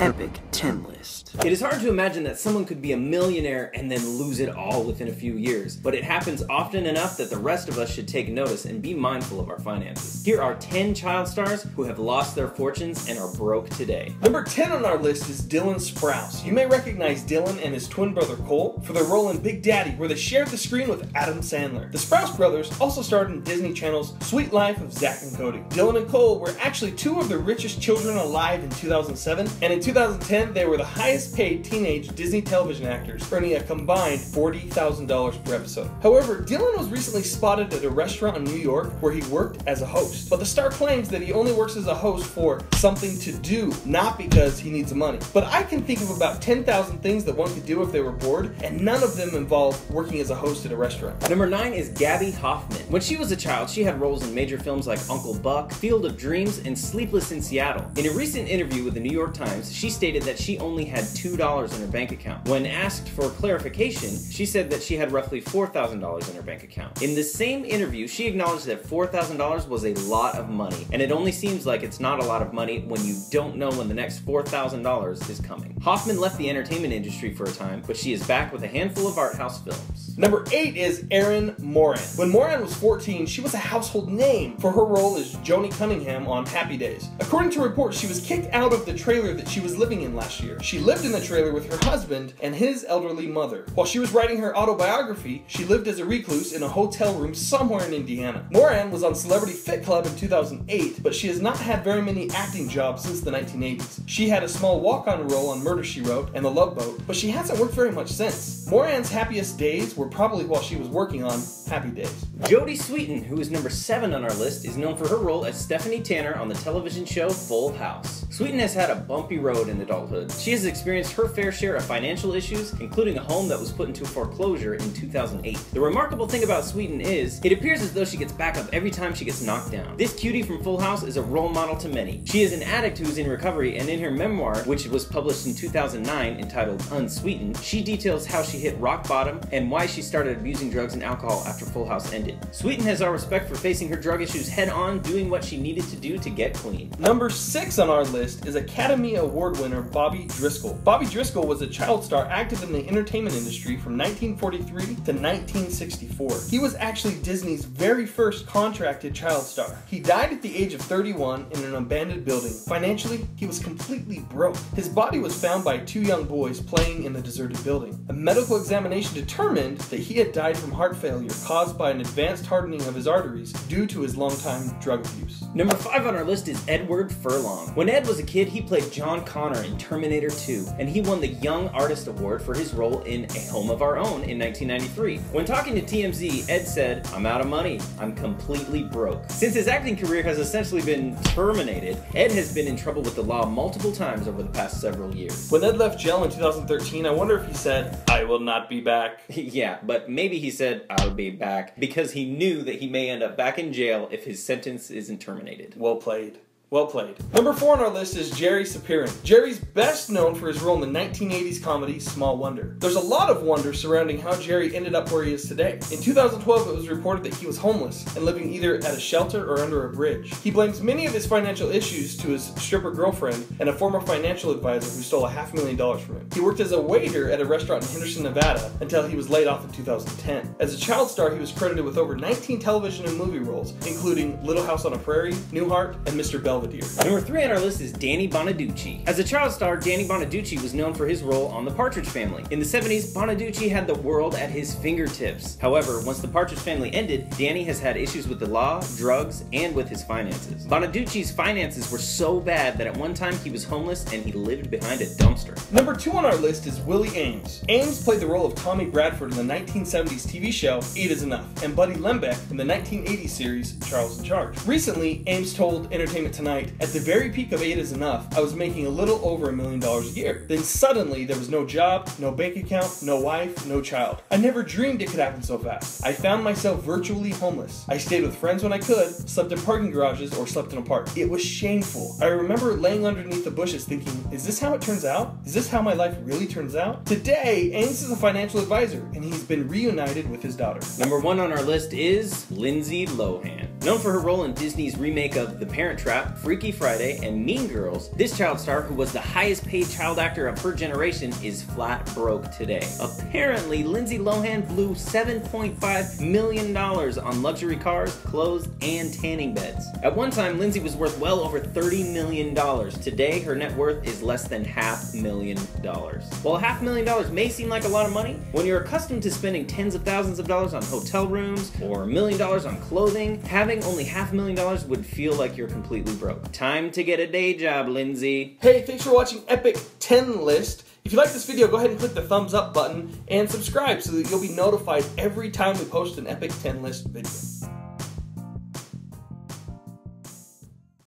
epic 10 list. It is hard to imagine that someone could be a millionaire and then lose it all within a few years, but it happens often enough that the rest of us should take notice and be mindful of our finances. Here are 10 child stars who have lost their fortunes and are broke today. Number 10 on our list is Dylan Sprouse. You may recognize Dylan and his twin brother Cole for their role in Big Daddy, where they shared the screen with Adam Sandler. The Sprouse brothers also starred in Disney Channel's Sweet Life of Zack and Cody. Dylan and Cole were actually two of the richest children alive in 2007, and in 2010 they were the highest paid teenage Disney television actors, earning a combined $40,000 per episode. However, Dylan was recently spotted at a restaurant in New York where he worked as a host, but the star claims that he only works as a host for something to do, not because he needs the money. But I can think of about 10,000 things that one could do if they were bored, and none of them involve working as a host at a restaurant. Number 9 is Gaby Hoffmann. When she was a child, she had roles in major films like Uncle Buck, Field of Dreams, and Sleepless in Seattle. In a recent interview with the New York Times, she stated that she only had $2 in her bank account. When asked for clarification, she said that she had roughly $4,000 in her bank account. In the same interview, she acknowledged that $4,000 was a lot of money, and it only seems like it's not a lot of money when you don't know when the next $4,000 is coming. Hoffmann left the entertainment industry for a time, but she is back with a handful of art house films. Number 8 is Erin Moran. When Moran was 14, she was a household name for her role as Joan Cunningham on Happy Days. According to reports, she was kicked out of the trailer that she was living in last year. She lived in the trailer with her husband and his elderly mother. While she was writing her autobiography, she lived as a recluse in a hotel room somewhere in Indiana. Moran was on Celebrity Fit Club in 2008, but she has not had very many acting jobs since the 1980s. She had a small walk-on role on Murder, She Wrote and The Love Boat, but she hasn't worked very much since. Moran's happiest days were probably while she was working on Happy Days. Jodie Sweetin, who is number 7 on our list, is known for her role as Stephanie Tanner on the television show Full House. Sweetin has had a bumpy road in adulthood. She has experienced her fair share of financial issues, including a home that was put into foreclosure in 2008. The remarkable thing about Sweetin is, it appears as though she gets back up every time she gets knocked down. This cutie from Full House is a role model to many. She is an addict who is in recovery, and in her memoir, which was published in 2009 entitled Unsweetened, she details how she hit rock bottom and why she started abusing drugs and alcohol after Full House ended. Sweetin has our respect for facing her drug issues head on, doing what she needed to do to get clean. Number 6 on our list is Academy Award winner Bobby Driscoll. Bobby Driscoll was a child star active in the entertainment industry from 1943 to 1964. He was actually Disney's very first contracted child star. He died at the age of 31 in an abandoned building. Financially, he was completely broke. His body was found by 2 young boys playing in the deserted building. A medical examination determined that he had died from heart failure caused by an advanced hardening of his arteries due to his longtime drug abuse. Number 5 on our list is Edward Furlong. When Ed was a kid, he played John Connor in Terminator 2, and he won the Young Artist Award for his role in A Home of Our Own in 1993. When talking to TMZ, Ed said, "I'm out of money. I'm completely broke." Since his acting career has essentially been terminated, Ed has been in trouble with the law multiple times over the past several years. When Ed left jail in 2013, I wonder if he said, "I will not be back." Yeah, but maybe he said, "I'll be back," because he knew that he may end up back in jail if his sentence isn't terminated. Well played. Well played. Number 4 on our list is Jerry Sapirin. Jerry's best known for his role in the 1980s comedy Small Wonder. There's a lot of wonder surrounding how Jerry ended up where he is today. In 2012, it was reported that he was homeless and living either at a shelter or under a bridge. He blames many of his financial issues to his stripper girlfriend and a former financial advisor who stole $500,000 from him. He worked as a waiter at a restaurant in Henderson, Nevada until he was laid off in 2010. As a child star, he was credited with over 19 television and movie roles, including Little House on the Prairie, Newhart, and Mr. Belvedere. Number 3 on our list is Danny Bonaduce. As a child star, Danny Bonaduce was known for his role on The Partridge Family. In the 70s, Bonaduce had the world at his fingertips. However, once The Partridge Family ended, Danny has had issues with the law, drugs, and with his finances. Bonaduce's finances were so bad that at one time he was homeless and he lived behind a dumpster. Number 2 on our list is Willie Ames. Ames played the role of Tommy Bradford in the 1970s TV show 8 is Enough, and Buddy Lembeck in the 1980s series Charles in Charge. Recently, Ames told Entertainment Tonight, "At the very peak of 8 is Enough, I was making a little over $1 million a year. Then suddenly there was no job, no bank account, no wife, no child. I never dreamed it could happen so fast. I found myself virtually homeless. I stayed with friends when I could, slept in parking garages, or slept in a park. It was shameful. I remember laying underneath the bushes thinking, is this how it turns out? Is this how my life really turns out?" Today, Ames is a financial advisor, and he's been reunited with his daughter. Number 1 on our list is Lindsay Lohan. Known for her role in Disney's remake of The Parent Trap, Freaky Friday, and Mean Girls, this child star, who was the highest paid child actor of her generation, is flat broke today. Apparently, Lindsay Lohan blew $7.5 million on luxury cars, clothes, and tanning beds. At one time, Lindsay was worth well over $30 million. Today, her net worth is less than $500,000. While $500,000 may seem like a lot of money, when you're accustomed to spending tens of thousands of dollars on hotel rooms or $1 million on clothing, having only $500,000 would feel like you're completely broke. Time to get a day job, Lindsay. Hey, thanks for watching Epic 10 List. If you like this video, go ahead and click the thumbs up button and subscribe so that you'll be notified every time we post an Epic 10 List video.